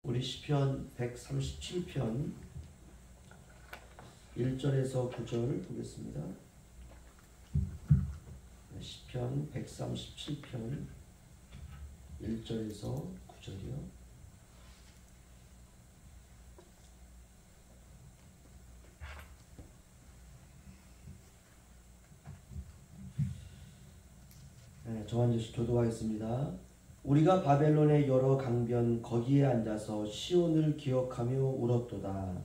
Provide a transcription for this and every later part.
우리 시편 137편 1절에서 9절 보겠습니다. 시편 137편 1절에서 9절이요. 저 한 절씩 교도하겠습니다. 우리가 바벨론의 여러 강변 거기에 앉아서 시온을 기억하며 울었도다.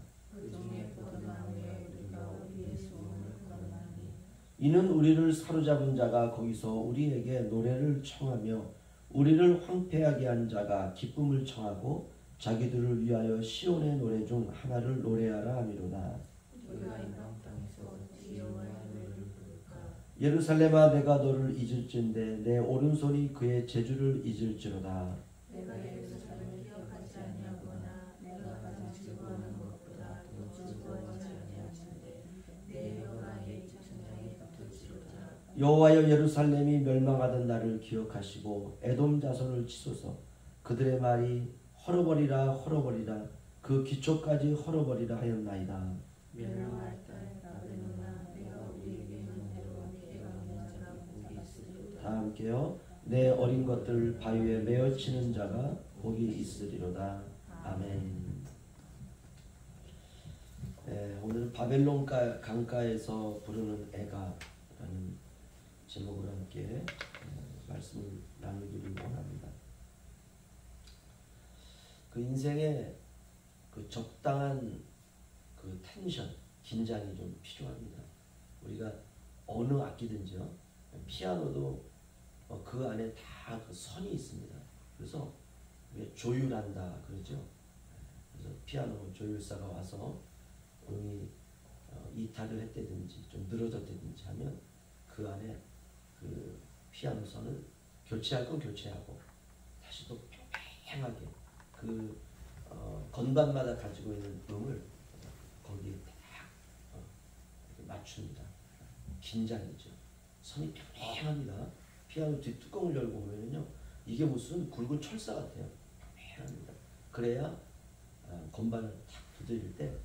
이는 우리를 사로잡은 자가 거기서 우리에게 노래를 청하며 우리를 황폐하게 한 자가 기쁨을 청하고 자기들을 위하여 시온의 노래 중 하나를 노래하라 하미로다. 예루살렘아, 내가 너를 잊을진대 내 오른손이 그의 재주를 잊을지로다. 내가 예루살렘을 기억하지 아니하거나 내가 가장 즐거워하는 것보다 더 즐거워하지 아니하는데 내 여호와의 천장에 붙을지로다. 여호와여, 예루살렘이 멸망하던 날을 기억하시고 에돔 자손을 치소서. 그들의 말이 헐어버리라 헐어버리라 그 기초까지 헐어버리라 하였나이다. 멸망할 때 바벨론아, 내가 우리에게 은혜로 함께 갚는 자가 복이 있으리로다. 다 함께요. 내 어린 것들 바위에 메어 치는 자가 복이 있으리로다. 아멘. 오늘은 바벨론 강가에서 부르는 애가라는 제목으로 함께 말씀을 나누기를 원합니다. 그 인생에 그 적당한 그 텐션, 긴장이 좀 필요합니다. 우리가 어느 악기든지요, 피아노도 그 안에 다 그 선이 있습니다. 그래서 조율한다 그러죠. 그래서 피아노 조율사가 와서 음이 이탈을 했다든지 좀 늘어졌다든지 하면 그 안에 그 피아노 선을 교체할 건 교체하고 다시 또 팽팽하게 그 건반마다 가지고 있는 음을 거기에 딱 맞춥니다. 긴장이죠. 선이 팽팽합니다. 피아노 뒷뚜껑을 열고 보면요, 이게 무슨 굵은 철사 같아요. 팽팽합니다. 그래야 건반을 탁 두드릴 때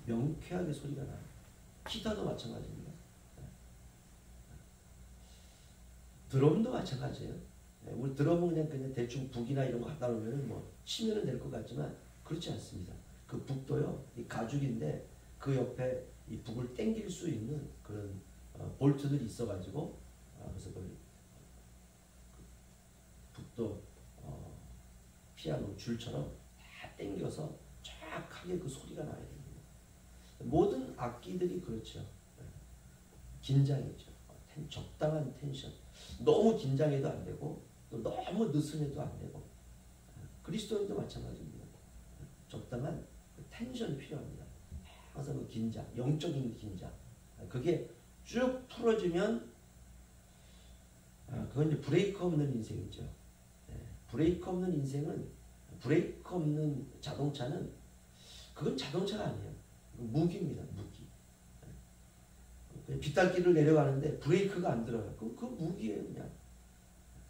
명쾌하게 소리가 나요. 기타도 마찬가지입니다. 드럼도 마찬가지예요. 우리 드럼은 그냥 대충 북이나 이런 거 갖다 놓으면 뭐 치면은 될 것 같지만 그렇지 않습니다. 그 북도요, 이 가죽인데 그 옆에 이 북을 당길 수 있는 그런 볼트들이 있어가지고 그래서 그 북도 피아노 줄처럼 다 당겨서 쫙하게 그 소리가 나야 됩니다. 모든 악기들이 그렇죠. 긴장이죠. 적당한 텐션. 너무 긴장해도 안 되고 또 너무 느슨해도 안 되고. 그리스도인도 마찬가지입니다. 적당한 텐션이 필요합니다. 항상 그 긴장, 영적인 긴장. 그게 쭉 풀어지면 그건 이제 브레이크 없는 인생이죠. 브레이크 없는 인생은, 브레이크 없는 자동차는 그건 자동차가 아니에요. 무기입니다. 무기. 빗달길을 내려가는데 브레이크가 안 들어가요. 그럼 그 무기예요. 그냥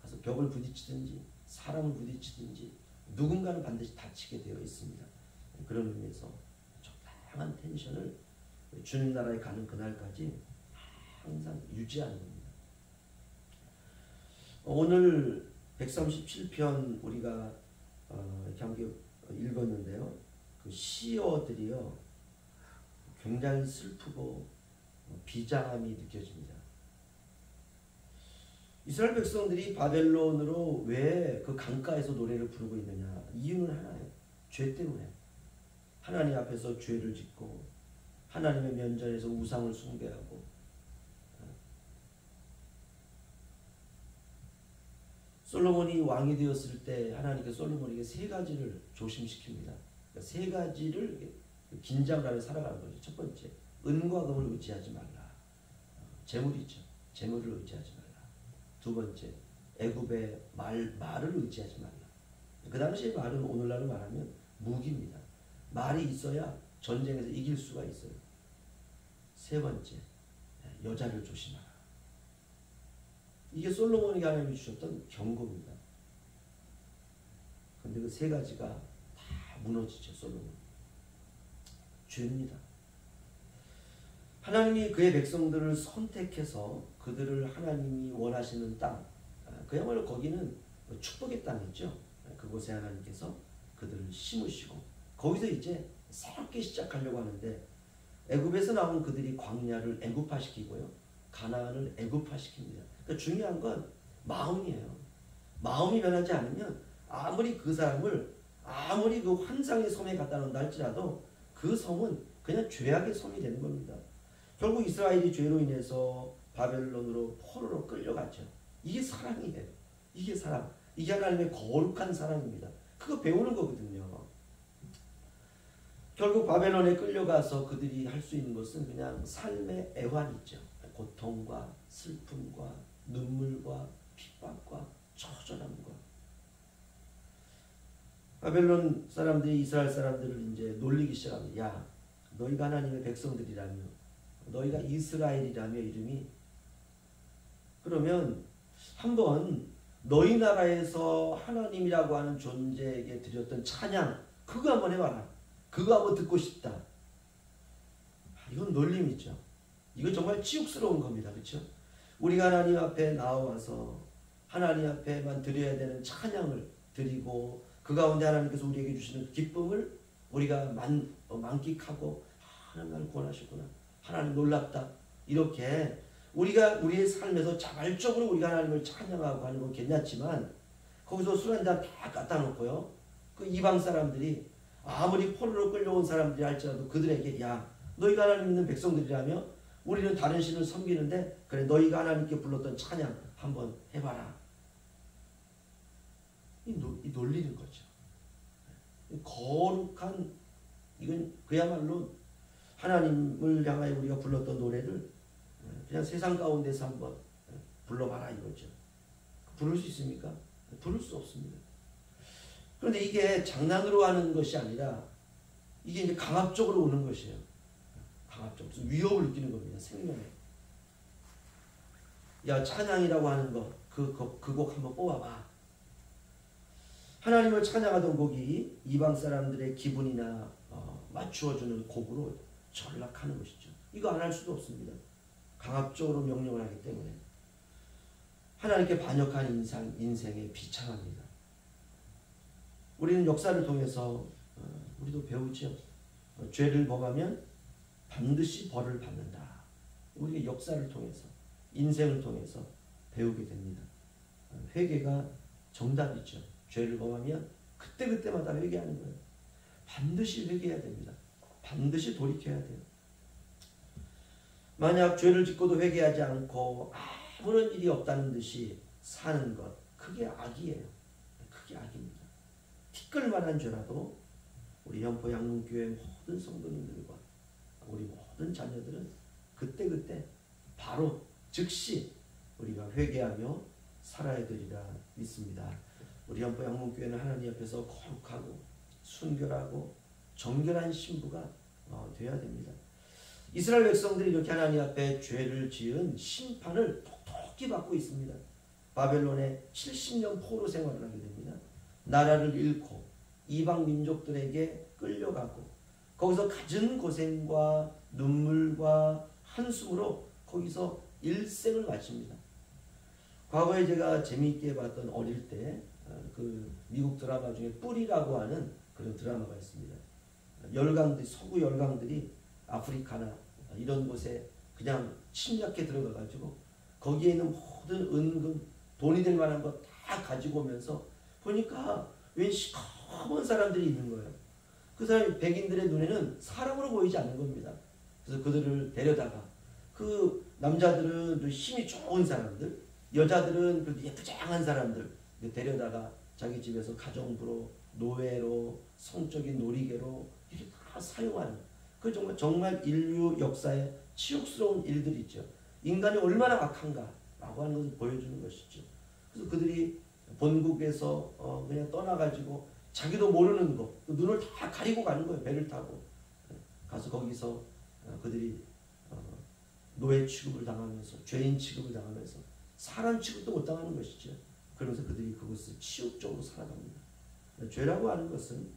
가서 벽을 부딪히든지 사람을 부딪히든지 누군가는 반드시 다치게 되어 있습니다. 그런 의미에서 적당한 텐션을 주님 나라에 가는 그날까지 항상 유지하는 겁니다. 오늘 137편 우리가 이렇게 함께 읽었는데요, 그 시어들이요 굉장히 슬프고 비장함이 느껴집니다. 이스라엘 백성들이 바벨론으로 왜 그 강가에서 노래를 부르고 있느냐? 이유는 하나예요. 죄 때문에. 하나님 앞에서 죄를 짓고 하나님의 면전에서 우상을 숭배하고 솔로몬이 왕이 되었을 때 하나님께서 솔로몬에게 세 가지를 조심시킵니다. 그러니까 세 가지를 긴장을 하며 살아가는 거죠. 첫 번째, 은과 금을 의지하지 말라. 재물이죠. 재물을 의지하지 말라. 두 번째, 애굽의 말을 의지하지 말라. 그 당시의 말은 오늘날로 말하면 무기입니다. 말이 있어야 전쟁에서 이길 수가 있어요. 세 번째, 여자를 조심하라. 이게 솔로몬에게 하나님이 주셨던 경고입니다. 근데 그 세 가지가 다 무너지죠. 솔로몬. 죄입니다. 하나님이 그의 백성들을 선택해서 그들을 하나님이 원하시는 땅, 그야말로 거기는 축복의 땅이죠. 그곳에 하나님께서 그들을 심으시고 거기서 이제 새롭게 시작하려고 하는데 애굽에서 나온 그들이 광야를 애굽화시키고요. 가나안을 애굽화시킵니다. 그러니까 중요한 건 마음이에요. 마음이 변하지 않으면 아무리 그 사람을 아무리 그 환상의 섬에 갖다 놓는다 할지라도 그 섬은 그냥 죄악의 섬이 되는 겁니다. 결국 이스라엘이 죄로 인해서 바벨론으로 포로로 끌려갔죠. 이게 사랑이에요. 이게 사랑. 이게 하나님의 거룩한 사랑입니다. 그거 배우는 거거든요. 결국 바벨론에 끌려가서 그들이 할 수 있는 것은 그냥 삶의 애환이죠. 고통과 슬픔과 눈물과 핍박과 처절함과. 바벨론 사람들이 이스라엘 사람들을 이제 놀리기 시작합니다. 야, 너희가 하나님의 백성들이라며, 너희가 이스라엘이라며 이름이, 그러면 한번 너희 나라에서 하나님이라고 하는 존재에게 드렸던 찬양 그거 한번 해봐라. 그거 한번 듣고 싶다. 이건 놀림이죠. 이건 정말 치욕스러운 겁니다. 그렇죠? 우리가 하나님 앞에 나와서 하나님 앞에만 드려야 되는 찬양을 드리고 그 가운데 하나님께서 우리에게 주시는 기쁨을 우리가 만끽하고 하나님 나를 구원하셨구나. 하나님 놀랍다. 이렇게 우리가 우리의 삶에서 자발적으로 우리가 하나님을 찬양하고 하는 건 괜찮지만 거기서 술 한잔 다 갖다 놓고요. 그 이방 사람들이 아무리 포로로 끌려온 사람들이 할지라도 그들에게 야, 너희가 하나님 있는 백성들이라며 우리는 다른 신을 섬기는데 그래 너희가 하나님께 불렀던 찬양 한번 해봐라. 이 놀리는 거죠. 거룩한 이건 그야말로 하나님을 향하여 우리가 불렀던 노래를 그냥 세상 가운데서 한번 불러봐라 이거죠. 부를 수 있습니까? 부를 수 없습니다. 그런데 이게 장난으로 하는 것이 아니라 이게 이제 강압적으로 오는 것이에요. 강압적으로 위협을 느끼는 겁니다. 생명에. 야, 찬양이라고 하는 거 그 곡 한번 뽑아봐. 하나님을 찬양하던 곡이 이방 사람들의 기분이나 맞추어주는 곡으로 전락하는 것이죠. 이거 안 할 수도 없습니다. 강압적으로 명령을 하기 때문에 하나님께 반역한 인생에 비참합니다. 우리는 역사를 통해서 우리도 배우죠. 죄를 범하면 반드시 벌을 받는다. 우리가 역사를 통해서 인생을 통해서 배우게 됩니다. 회개가 정답이죠. 죄를 범하면 그때그때마다 회개하는 거예요. 반드시 회개해야 됩니다. 반드시 돌이켜야 돼요. 만약 죄를 짓고도 회개하지 않고 아무런 일이 없다는 듯이 사는 것, 그게 악이에요. 그게 악입니다. 티끌만한 죄라도 우리 연포 양문교회 모든 성도님들과 우리 모든 자녀들은 그때그때 바로 즉시 우리가 회개하며 살아야 되리라 믿습니다. 우리 연포 양문교회는 하나님 앞에서 거룩하고 순결하고 정결한 신부가 되어야 됩니다. 이스라엘 백성들이 이렇게 하나님 앞에 죄를 지은 심판을 톡톡히 받고 있습니다. 바벨론에 70년 포로 생활을 하게 됩니다. 나라를 잃고 이방 민족들에게 끌려가고 거기서 갖은 고생과 눈물과 한숨으로 거기서 일생을 마칩니다. 과거에 제가 재미있게 봤던 어릴 때 그 미국 드라마 중에 뿔이라고 하는 그런 드라마가 있습니다. 열강들, 서구 열강들이 아프리카나 이런 곳에 그냥 침략해 들어가가지고 거기에 있는 모든 은금, 돈이 될 만한 거 다 가지고 오면서 보니까 웬 시커먼 사람들이 있는 거예요. 그 사람이 백인들의 눈에는 사람으로 보이지 않는 겁니다. 그래서 그들을 데려다가 그 남자들은 힘이 좋은 사람들, 여자들은 그 예쁘장한 사람들 데려다가 자기 집에서 가정부로, 노예로, 성적인 놀이개로 이렇게 다 사용하는 그 정말 인류 역사의 치욕스러운 일들이죠. 인간이 얼마나 악한가라고 하는 것을 보여주는 것이죠. 그래서 그들이 본국에서 그냥 떠나가지고 자기도 모르는 거 눈을 다 가리고 가는 거예요. 배를 타고 가서 거기서 그들이 노예 취급을 당하면서 죄인 취급을 당하면서 사람 취급도 못 당하는 것이죠. 그러면서 그들이 그것을 치욕적으로 살아갑니다. 죄라고 하는 것은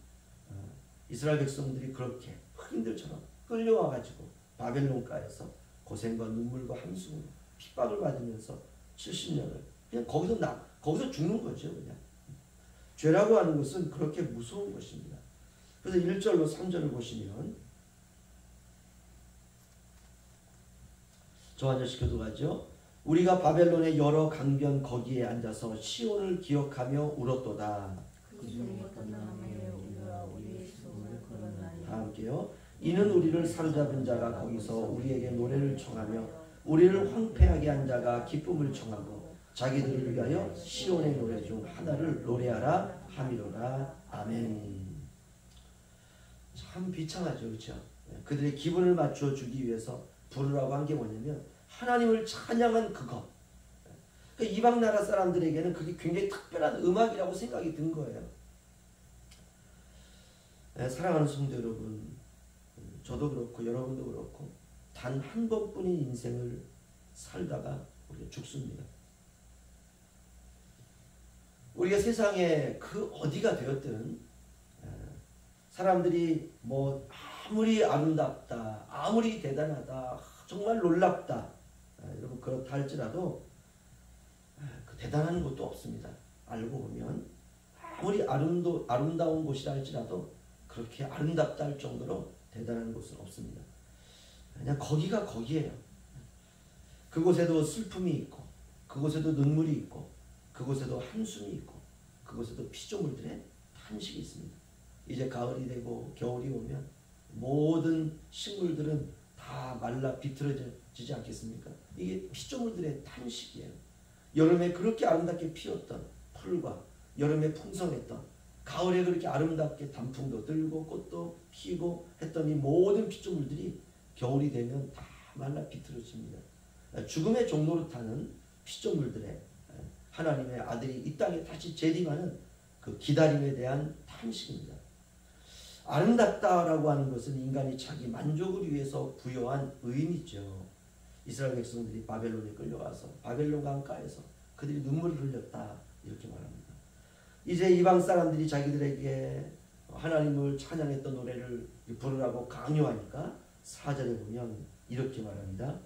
이스라엘 백성들이 그렇게 흑인들처럼 끌려와가지고 바벨론가에서 고생과 눈물과 한숨으로 핍박을 받으면서 70년을 그냥 거기서 죽는 거죠. 그냥 죄라고 하는 것은 그렇게 무서운 것입니다. 그래서 1절로 3절을 보시면 저 한 절씩 교도하죠. 우리가 바벨론의 여러 강변 거기에 앉아서 시온을 기억하며 울었도다. 그 중에 떠나며 우리가 우리의 소원을 걸어나니 다 함께요. 이는 우리를 사로잡은 자가 거기서 우리에게 노래를 청하며 우리를 황폐하게 한 자가 기쁨을 청하고 자기들을 위하여 시온의 노래 중 하나를 노래하라 함이로라. 아멘. 참 비참하죠. 그렇죠? 그들의 기분을 맞춰 주기 위해서 부르라고 한 게 뭐냐면 하나님을 찬양한 그것. 그러니까 이방 나라 사람들에게는 그게 굉장히 특별한 음악이라고 생각이 든 거예요. 사랑하는 성도 여러분, 저도 그렇고 여러분도 그렇고 단 한 번뿐인 인생을 살다가 우리가 죽습니다. 우리가 세상에 그 어디가 되었든 사람들이 뭐 아무리 아름답다, 아무리 대단하다, 정말 놀랍다, 여러분 그렇다 할지라도 그 대단한 것도 없습니다. 알고 보면 아무리 아름다운 곳이라 할지라도 그렇게 아름답다 할 정도로 대단한 곳은 없습니다. 그냥 거기가 거기예요. 그곳에도 슬픔이 있고 그곳에도 눈물이 있고 그곳에도 한숨이 있고 그곳에도 피조물들의 탄식이 있습니다. 이제 가을이 되고 겨울이 오면 모든 식물들은 다 말라 비틀어지지 않겠습니까? 이게 피조물들의 탄식이에요. 여름에 그렇게 아름답게 피었던 풀과 여름에 풍성했던 가을에 그렇게 아름답게 단풍도 들고 꽃도 피고 했던 이 모든 피조물들이 겨울이 되면 다 말라 비틀어집니다. 죽음의 종로로 타는 피조물들의 하나님의 아들이 이 땅에 다시 재림하는 그 기다림에 대한 탄식입니다. 아름답다라고 하는 것은 인간이 자기 만족을 위해서 부여한 의미죠. 이스라엘 백성들이 바벨론에 끌려가서 바벨론 강가에서 그들이 눈물을 흘렸다 이렇게 말합니다. 이제 이방 사람들이 자기들에게 하나님을 찬양했던 노래를 부르라고 강요하니까 4절에 보면 이렇게 말합니다.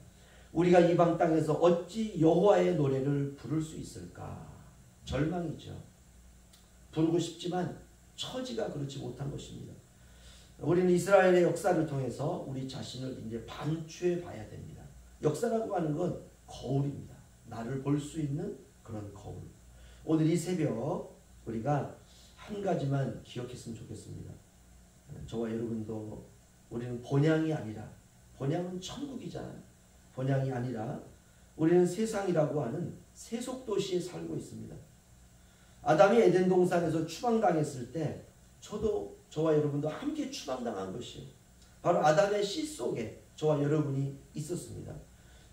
우리가 이방 땅에서 어찌 여호와의 노래를 부를 수 있을까? 절망이죠. 부르고 싶지만 처지가 그렇지 못한 것입니다. 우리는 이스라엘의 역사를 통해서 우리 자신을 이제 반추해 봐야 됩니다. 역사라고 하는 건 거울입니다. 나를 볼 수 있는 그런 거울. 오늘 이 새벽 우리가 한 가지만 기억했으면 좋겠습니다. 저와 여러분도 우리는 본향이 아니라, 본향은 천국이잖아요. 본향이 아니라 우리는 세상이라고 하는 세속도시에 살고 있습니다. 아담이 에덴 동산에서 추방당했을 때 저와 여러분도 함께 추방당한 것이에요. 바로 아담의 씨 속에 저와 여러분이 있었습니다.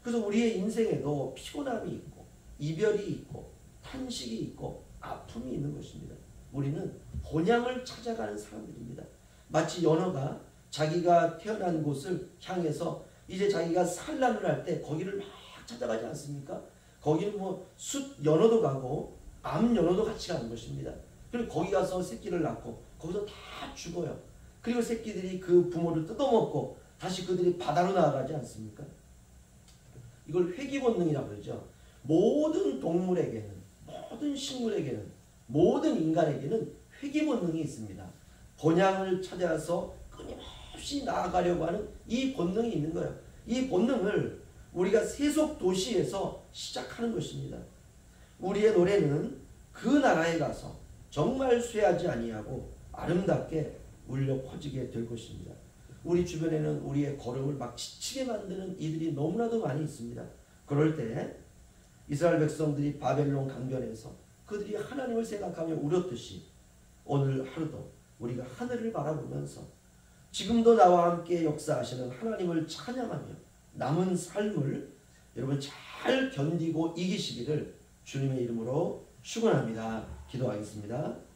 그래서 우리의 인생에도 피곤함이 있고 이별이 있고 탄식이 있고 아픔이 있는 것입니다. 우리는 본향을 찾아가는 사람들입니다. 마치 연어가 자기가 태어난 곳을 향해서 이제 자기가 산란을 할 때 거기를 막 찾아가지 않습니까? 거기는 뭐 숫 연어도 가고 암 연어도 같이 가는 것입니다. 그리고 거기 가서 새끼를 낳고 거기서 다 죽어요. 그리고 새끼들이 그 부모를 뜯어먹고 다시 그들이 바다로 나아가지 않습니까? 이걸 회귀본능이라고 그러죠. 모든 동물에게는, 모든 식물에게는, 모든 인간에게는 회귀본능이 있습니다. 본향을 찾아서 끊임없이 나아가려고 하는 이 본능이 있는 거예요. 이 본능을 우리가 세속 도시에서 시작하는 것입니다. 우리의 노래는 그 나라에 가서 정말 쇠하지 아니하고 아름답게 울려 퍼지게 될 것입니다. 우리 주변에는 우리의 걸음을 막 지치게 만드는 이들이 너무나도 많이 있습니다. 그럴 때 이스라엘 백성들이 바벨론 강변에서 그들이 하나님을 생각하며 울었듯이 오늘 하루도 우리가 하늘을 바라보면서 지금도 나와 함께 역사하시는 하나님을 찬양하며 남은 삶을 여러분 잘 견디고 이기시기를 주님의 이름으로 축원합니다. 기도하겠습니다.